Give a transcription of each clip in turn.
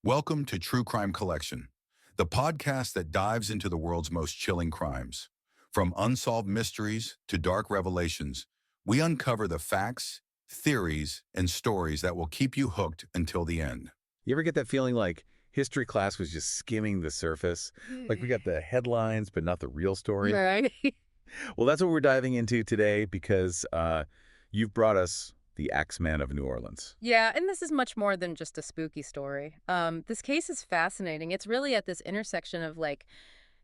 Welcome to True Crime Collection, the podcast that dives into the world's most chilling crimes. From unsolved mysteries to dark revelations, we uncover the facts, theories, and stories that will keep you hooked until the end. You ever get that feeling like history class was just skimming the surface? Like we got the headlines, but not the real story? Right. Well, that's what we're diving into today because you've brought us the Axeman of New Orleans. Yeah, and this is much more than just a spooky story. This case is fascinating. It's really at this intersection of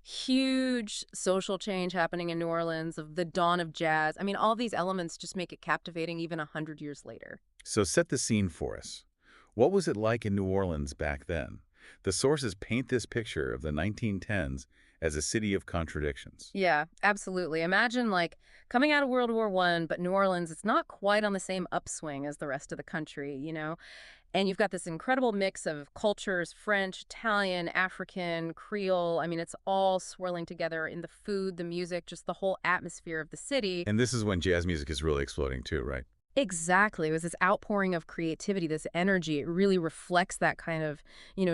huge social change happening in New Orleans, of the dawn of jazz. I mean, all these elements just make it captivating even 100 years later. So set the scene for us. What was it like in New Orleans back then? The sources paint this picture of the 1910s as a city of contradictions. Yeah, absolutely. Imagine coming out of World War I, but New Orleans, it's not quite on the same upswing as the rest of the country, you know? And you've got this incredible mix of cultures, French, Italian, African, Creole. I mean, it's all swirling together in the food, the music, just the whole atmosphere of the city. And this is when jazz music is really exploding too, right? Exactly. It was this outpouring of creativity, this energy. It really reflects that kind of,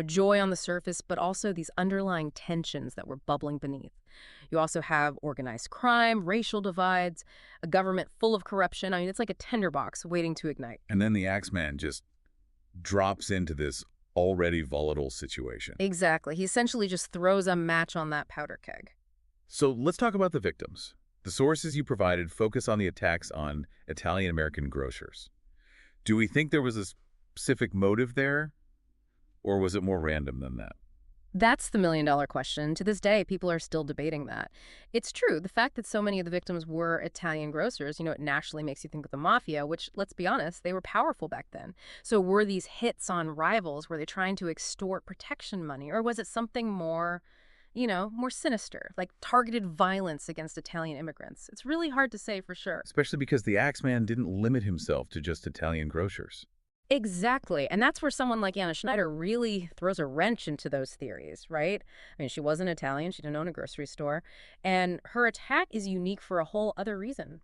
joy on the surface, but also these underlying tensions that were bubbling beneath. You also have organized crime, racial divides, a government full of corruption. I mean, it's like a tinderbox waiting to ignite. And then the Axeman just drops into this already volatile situation. Exactly. He essentially just throws a match on that powder keg. So let's talk about the victims. The sources you provided focus on the attacks on Italian-American grocers. Do we think there was a specific motive there, or was it more random than that? That's the million-dollar question. To this day, people are still debating that. It's true. The fact that so many of the victims were Italian grocers, it naturally makes you think of the mafia, which, let's be honest, they were powerful back then. So were these hits on rivals, were they trying to extort protection money, or was it something more more sinister, like targeted violence against Italian immigrants? It's really hard to say for sure. Especially because the Axeman didn't limit himself to just Italian grocers. Exactly. And that's where someone like Anna Schneider really throws a wrench into those theories, right? I mean, she wasn't Italian. She didn't own a grocery store. And her attack is unique for a whole other reason.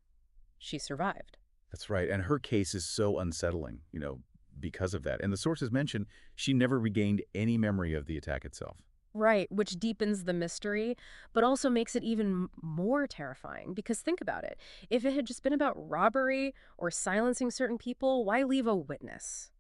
She survived. That's right. And her case is so unsettling, because of that. And the sources mention she never regained any memory of the attack itself. Right, which deepens the mystery, but also makes it even more terrifying. Because think about it. If it had just been about robbery or silencing certain people, why leave a witness?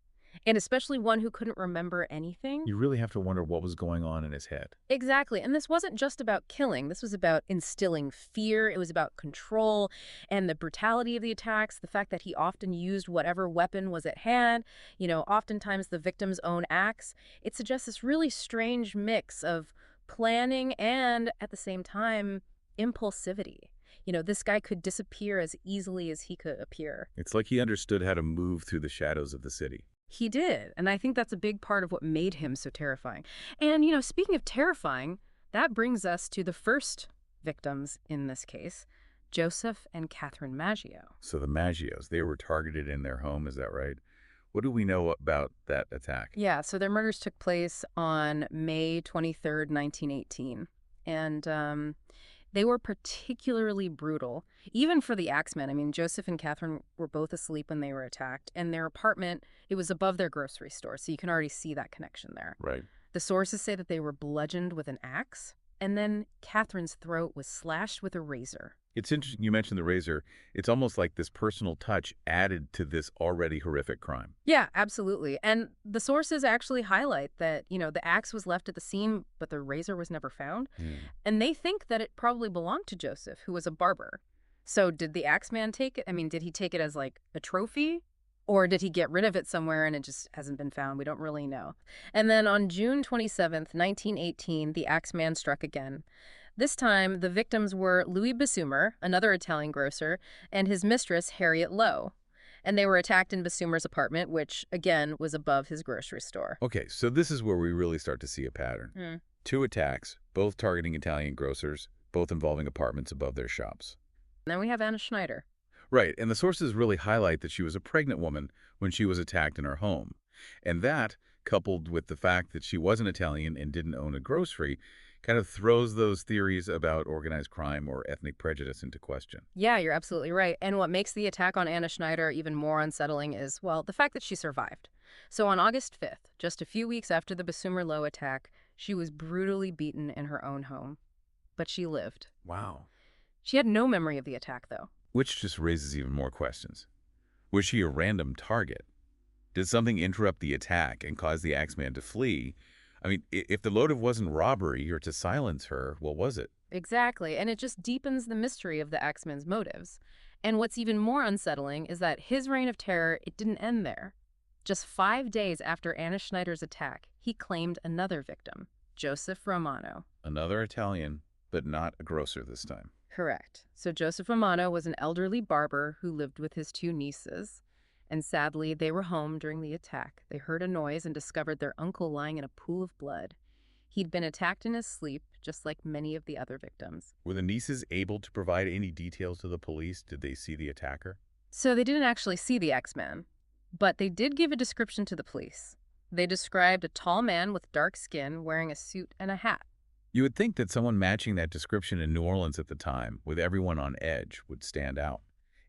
And especially one who couldn't remember anything. You really have to wonder what was going on in his head. Exactly. And this wasn't just about killing. This was about instilling fear. It was about control and the brutality of the attacks, the fact that he often used whatever weapon was at hand, oftentimes the victim's own axe. It suggests this really strange mix of planning and, at the same time, impulsivity. This guy could disappear as easily as he could appear. It's like he understood how to move through the shadows of the city. He did, and I think that's a big part of what made him so terrifying. And, speaking of terrifying, that brings us to the first victims in this case, Joseph and Catherine Maggio. So the Maggios, they were targeted in their home, is that right? What do we know about that attack? Yeah, so their murders took place on May 23rd, 1918. And they were particularly brutal, even for the Axemen. I mean, Joseph and Catherine were both asleep when they were attacked, and their apartment, it was above their grocery store, so you can already see that connection there. Right. The sources say that they were bludgeoned with an axe, and then Catherine's throat was slashed with a razor. It's interesting you mentioned the razor. It's almost like this personal touch added to this already horrific crime. Yeah, absolutely. And the sources actually highlight that, the axe was left at the scene, but the razor was never found. And they think that it probably belonged to Joseph, who was a barber. So did the Axeman take it? I mean, did he take it as a trophy? Or did he get rid of it somewhere and it just hasn't been found? We don't really know. And then on June 27th, 1918, the Axeman struck again. This time, the victims were Louis Bessumer, another Italian grocer, and his mistress, Harriet Lowe. And they were attacked in Bessumer's apartment, which, again, was above his grocery store. Okay, so this is where we really start to see a pattern. 2 attacks, both targeting Italian grocers, both involving apartments above their shops. And then we have Anna Schneider. Right, and the sources really highlight that she was a pregnant woman when she was attacked in her home. And that, coupled with the fact that she wasn't Italian and didn't own a grocery, kind of throws those theories about organized crime or ethnic prejudice into question. Yeah, you're absolutely right. And what makes the attack on Anna Schneider even more unsettling is, well, the fact that she survived. So on August 5th, just a few weeks after the Bassumer-Low attack, she was brutally beaten in her own home. But she lived. Wow. She had no memory of the attack, though. Which just raises even more questions. Was she a random target? Did something interrupt the attack and cause the Axeman to flee? I mean, if the motive wasn't robbery or to silence her, what was it? Exactly, and it just deepens the mystery of the Axeman's motives. And what's even more unsettling is that his reign of terror, it didn't end there. Just 5 days after Anna Schneider's attack, he claimed another victim, Joseph Romano. Another Italian, but not a grocer this time. Correct. So Joseph Romano was an elderly barber who lived with his 2 nieces. And sadly, they were home during the attack. They heard a noise and discovered their uncle lying in a pool of blood. He'd been attacked in his sleep, just like many of the other victims. Were the nieces able to provide any details to the police? Did they see the attacker? So they didn't actually see the Axeman, but they did give a description to the police. They described a tall man with dark skin wearing a suit and a hat. You would think that someone matching that description in New Orleans at the time, with everyone on edge, would stand out.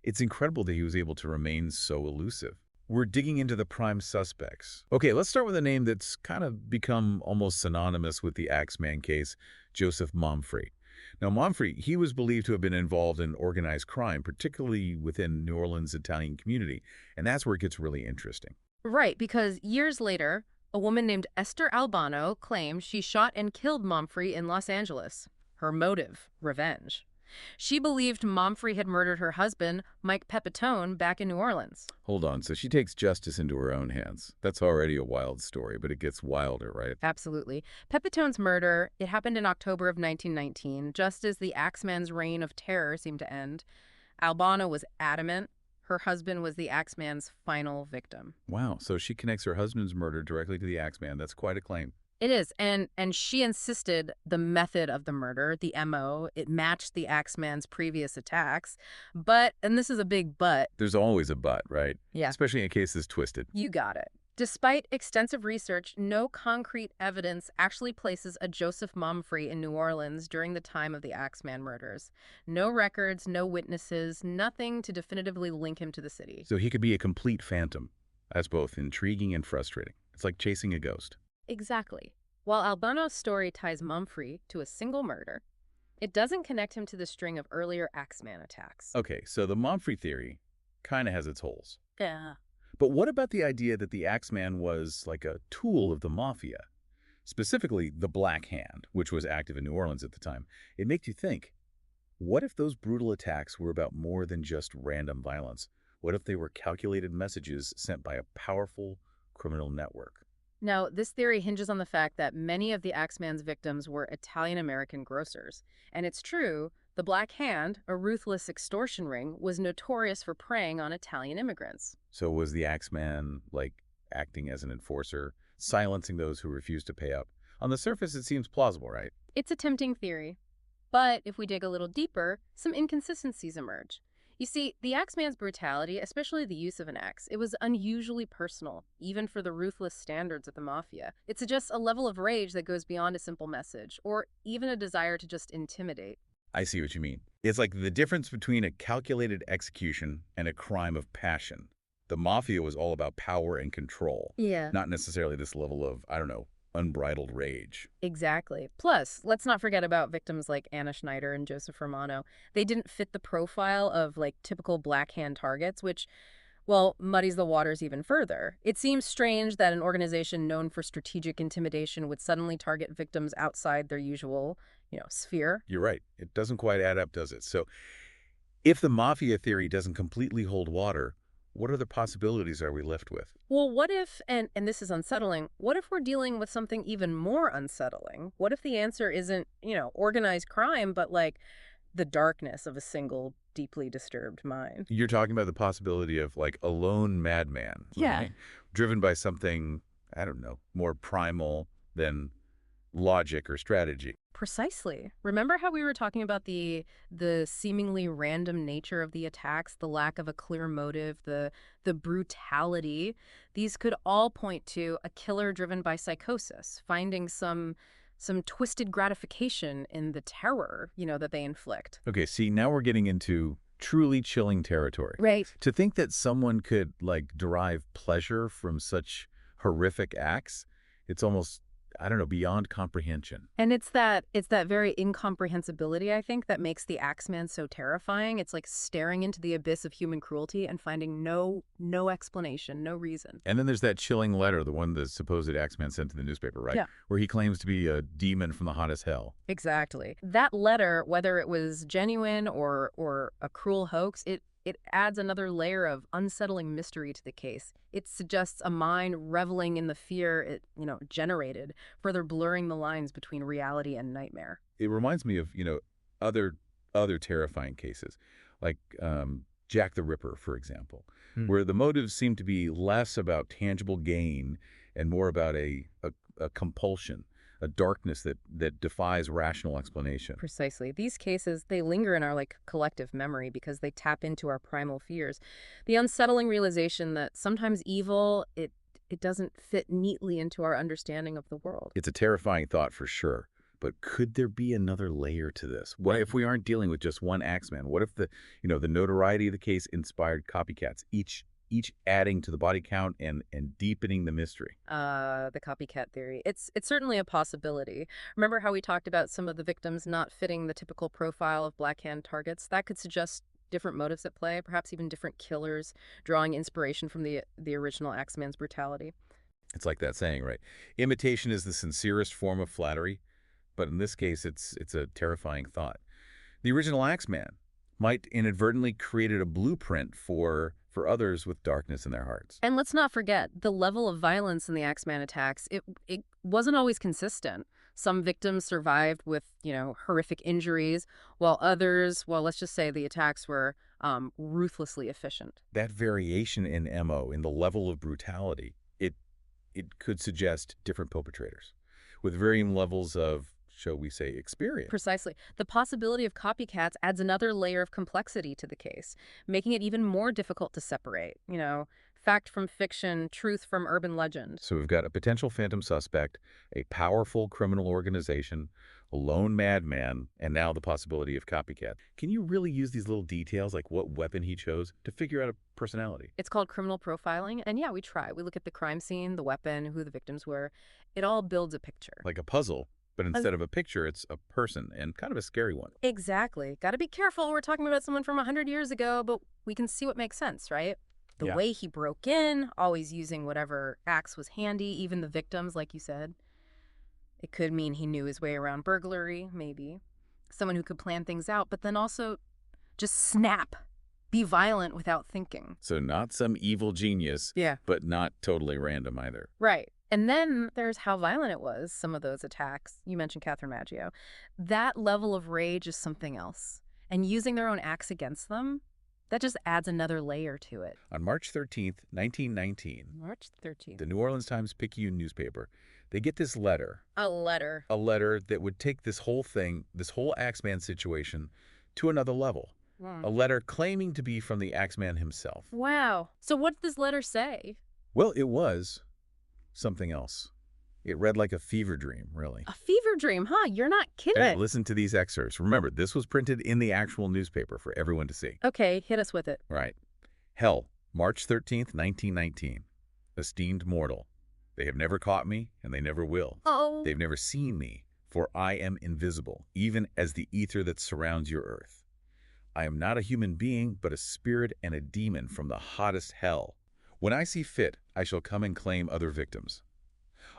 It's incredible that he was able to remain so elusive. We're digging into the prime suspects. Okay, let's start with a name that's kind of become almost synonymous with the Axeman case, Joseph Momfrey. Now, Momfrey, he was believed to have been involved in organized crime, particularly within New Orleans' Italian community, and that's where it gets really interesting. Right, because years later, a woman named Esther Albano claimed she shot and killed Momfrey in Los Angeles. Her motive, revenge. She believed Momfrey had murdered her husband, Mike Pepitone, back in New Orleans. Hold on, so she takes justice into her own hands. That's already a wild story, but it gets wilder, right? Absolutely. Pepitone's murder, it happened in October of 1919, just as the Axeman's reign of terror seemed to end. Albano was adamant her husband was the Axeman's final victim. Wow, so she connects her husband's murder directly to the Axeman. That's quite a claim. It is, and she insisted the method of the murder, the MO, it matched the Axeman's previous attacks. But, and this is a big but. There's always a but, right? Yeah. Especially in a case this twisted. You got it. Despite extensive research, no concrete evidence actually places a Joseph Momfrey in New Orleans during the time of the Axeman murders. No records, no witnesses, nothing to definitively link him to the city. So he could be a complete phantom. That's both intriguing and frustrating. It's like chasing a ghost. Exactly. While Albano's story ties Momfrey to a single murder, it doesn't connect him to the string of earlier Axeman attacks. Okay, so the Momfrey theory kind of has its holes. Yeah. But what about the idea that the Axeman was like a tool of the mafia? Specifically, the Black Hand, which was active in New Orleans at the time. It makes you think, what if those brutal attacks were about more than just random violence? What if they were calculated messages sent by a powerful criminal network? Now, this theory hinges on the fact that many of the Axeman's victims were Italian-American grocers. And it's true, the Black Hand, a ruthless extortion ring, was notorious for preying on Italian immigrants. So was the Axeman, like, acting as an enforcer, silencing those who refused to pay up? On the surface, it seems plausible, right? It's a tempting theory. But if we dig a little deeper, some inconsistencies emerge. You see, the Axeman's brutality, especially the use of an axe, it was unusually personal, even for the ruthless standards of the mafia. It suggests a level of rage that goes beyond a simple message, or even a desire to just intimidate. I see what you mean. It's like the difference between a calculated execution and a crime of passion. The mafia was all about power and control. Yeah. Not necessarily this level of, I don't know, unbridled rage. Exactly. Plus, let's not forget about victims like Anna Schneider and Joseph Romano. They didn't fit the profile of, like, typical Black Hand targets, which, well, muddies the waters even further. It seems strange that an organization known for strategic intimidation would suddenly target victims outside their usual, sphere. You're right. It doesn't quite add up, does it? So if the mafia theory doesn't completely hold water, what other possibilities are we left with? Well, what if, and this is unsettling, what if we're dealing with something even more unsettling? What if the answer isn't, organized crime, but like the darkness of a single deeply disturbed mind? You're talking about the possibility of like a lone madman. Yeah. Right? Driven by something, I don't know, more primal than logic or strategy. Precisely. Remember how we were talking about the seemingly random nature of the attacks, the lack of a clear motive, the brutality? These could all point to a killer driven by psychosis, finding some some twisted gratification in the terror, that they inflict. Okay, see, now we're getting into truly chilling territory. Right. To think that someone could, derive pleasure from such horrific acts, it's almost, I don't know, beyond comprehension. And it's that very incomprehensibility, I think, that makes the Axeman so terrifying. It's like staring into the abyss of human cruelty and finding no explanation, no reason. And then there's that chilling letter, the one the supposed Axeman sent to the newspaper, right? Yeah. Where he claims to be a demon from the hottest hell. Exactly. That letter, whether it was genuine or a cruel hoax, it adds another layer of unsettling mystery to the case. It suggests a mind reveling in the fear it, generated, further blurring the lines between reality and nightmare. It reminds me of, other terrifying cases, like Jack the Ripper, for example, where the motives seem to be less about tangible gain and more about a compulsion, a darkness that defies rational explanation. Precisely. These cases, they linger in our collective memory because they tap into our primal fears. The unsettling realization that sometimes evil, it doesn't fit neatly into our understanding of the world. It's a terrifying thought for sure. But could there be another layer to this? What if we aren't dealing with just one Axeman? What if the notoriety of the case inspired copycats, each adding to the body count and deepening the mystery? The copycat theory. It's certainly a possibility. Remember how we talked about some of the victims not fitting the typical profile of Black Hand targets? That could suggest different motives at play, perhaps even different killers, drawing inspiration from the original Axeman's brutality. It's like that saying, right? Imitation is the sincerest form of flattery, but in this case, it's a terrifying thought. The original Axeman might inadvertently created a blueprint for others with darkness in their hearts. And let's not forget, the level of violence in the Axeman attacks, it wasn't always consistent. Some victims survived with, horrific injuries, while others, well, let's just say the attacks were ruthlessly efficient. That variation in MO, in the level of brutality, it could suggest different perpetrators with varying levels of, shall we say, experience. Precisely. The possibility of copycats adds another layer of complexity to the case, making it even more difficult to separate, fact from fiction, truth from urban legend. So we've got a potential phantom suspect, a powerful criminal organization, a lone madman, and now the possibility of copycat. Can you really use these little details, like what weapon he chose, to figure out a personality? It's called criminal profiling, and yeah, we try. We look at the crime scene, the weapon, who the victims were. It all builds a picture. Like a puzzle. But instead of a picture, it's a person, and kind of a scary one. Exactly. Got to be careful. We're talking about someone from 100 years ago, but we can see what makes sense, right? The way he broke in, always using whatever axe was handy, even the victims, like you said. It could mean he knew his way around burglary, maybe. Someone who could plan things out, but then also just snap. Be violent without thinking. So not some evil genius, but not totally random either. Right. And then there's how violent it was, some of those attacks. You mentioned Catherine Maggio. That level of rage is something else. And using their own axe against them, that just adds another layer to it. On March 13th, 1919, March 13th. the New Orleans Times-Picayune newspaper, they get this letter. A letter. A letter that would take this whole thing, this whole Axeman situation, to another level. A letter claiming to be from the Axeman himself. Wow. So what did this letter say? Well, it was something else. It read like a fever dream, really. A fever dream, huh? You're not kidding. Hey, listen to these excerpts. Remember, this was printed in the actual newspaper for everyone to see. Okay, hit us with it. Right. Hell, March 13th, 1919. Esteemed mortal, they have never caught me, and they never will. Oh. They've never seen me, for I am invisible, even as the ether that surrounds your earth. I am not a human being, but a spirit and a demon from the hottest hell. When I see fit, I shall come and claim other victims.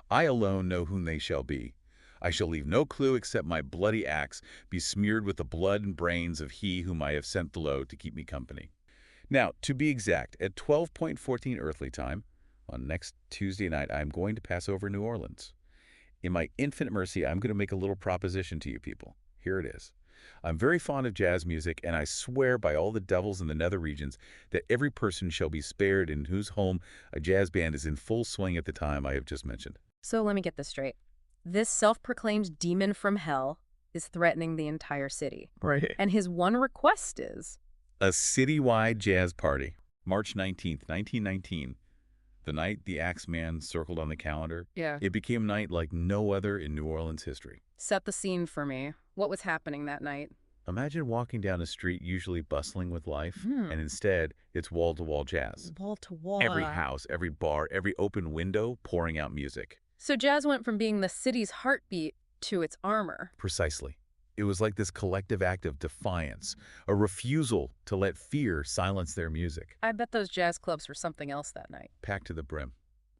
I alone know whom they shall be. I shall leave no clue except my bloody axe be smeared with the blood and brains of he whom I have sent below to keep me company. Now, to be exact, at 12:14 earthly time, on next Tuesday night, I am going to pass over New Orleans. In my infinite mercy, I'm going to make a little proposition to you people. Here it is. I'm very fond of jazz music, and I swear by all the devils in the nether regions that every person shall be spared in whose home a jazz band is in full swing at the time I have just mentioned. So let me get this straight. This self-proclaimed demon from hell is threatening the entire city. Right. And his one request is a citywide jazz party, March 19th, 1919. The night the Axeman circled on the calendar, Yeah. it became a night like no other in New Orleans history. Set the scene for me. What was happening that night? Imagine walking down a street usually bustling with life, Hmm. and instead it's wall-to-wall jazz. Wall to wall. Every house, every bar, every open window pouring out music. So jazz went from being the city's heartbeat to its armor. Precisely. It was like this collective act of defiance, a refusal to let fear silence their music. I bet those jazz clubs were something else that night. Packed to the brim.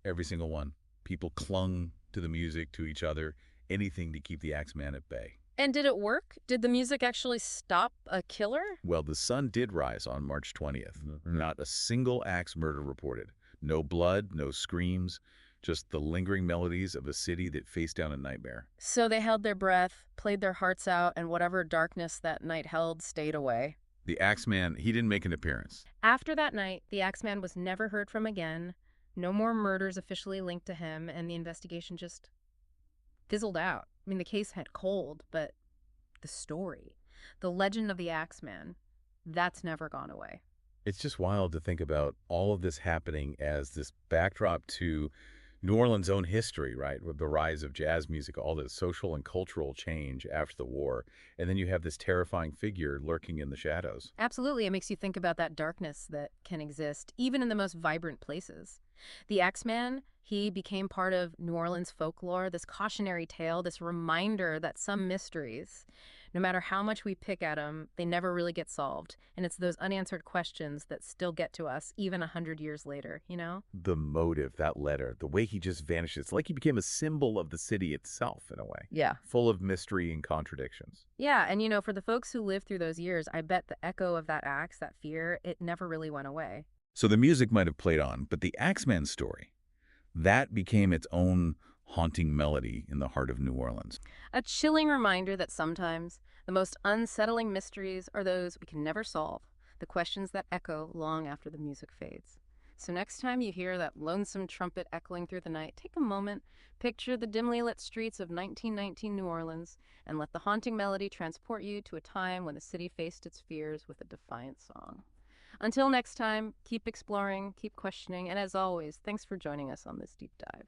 Every single one. People clung to the music, to each other, anything to keep the Axeman at bay. And did it work? Did the music actually stop a killer? Well, the sun did rise on March 20th. Not a single axe murder reported. No blood, no screams, just the lingering melodies of a city that faced down a nightmare. So they held their breath, played their hearts out, and whatever darkness that night held stayed away. The Axeman, he didn't make an appearance. After that night, the Axeman was never heard from again. No more murders officially linked to him, and the investigation just fizzled out. I mean, the case had cold, but the story, the legend of the Axeman, that's never gone away. It's just wild to think about all of this happening as this backdrop to New Orleans' own history, right? With the rise of jazz music, all the social and cultural change after the war. And then you have this terrifying figure lurking in the shadows. Absolutely. It makes you think about that darkness that can exist even in the most vibrant places. The Axeman, he became part of New Orleans folklore, this cautionary tale, this reminder that some mysteries, no matter how much we pick at them, they never really get solved. And it's those unanswered questions that still get to us even 100 years later, you know? The motive, that letter, the way he just vanished, it's like he became a symbol of the city itself in a way. Yeah. Full of mystery and contradictions. Yeah, and you know, for the folks who lived through those years, I bet the echo of that axe, that fear, it never really went away. So the music might have played on, but the Axeman story, that became its own haunting melody in the heart of New Orleans. A chilling reminder that sometimes the most unsettling mysteries are those we can never solve, the questions that echo long after the music fades. So next time you hear that lonesome trumpet echoing through the night, take a moment, picture the dimly lit streets of 1919 New Orleans, and let the haunting melody transport you to a time when the city faced its fears with a defiant song. Until next time, keep exploring, keep questioning, and as always, thanks for joining us on this deep dive.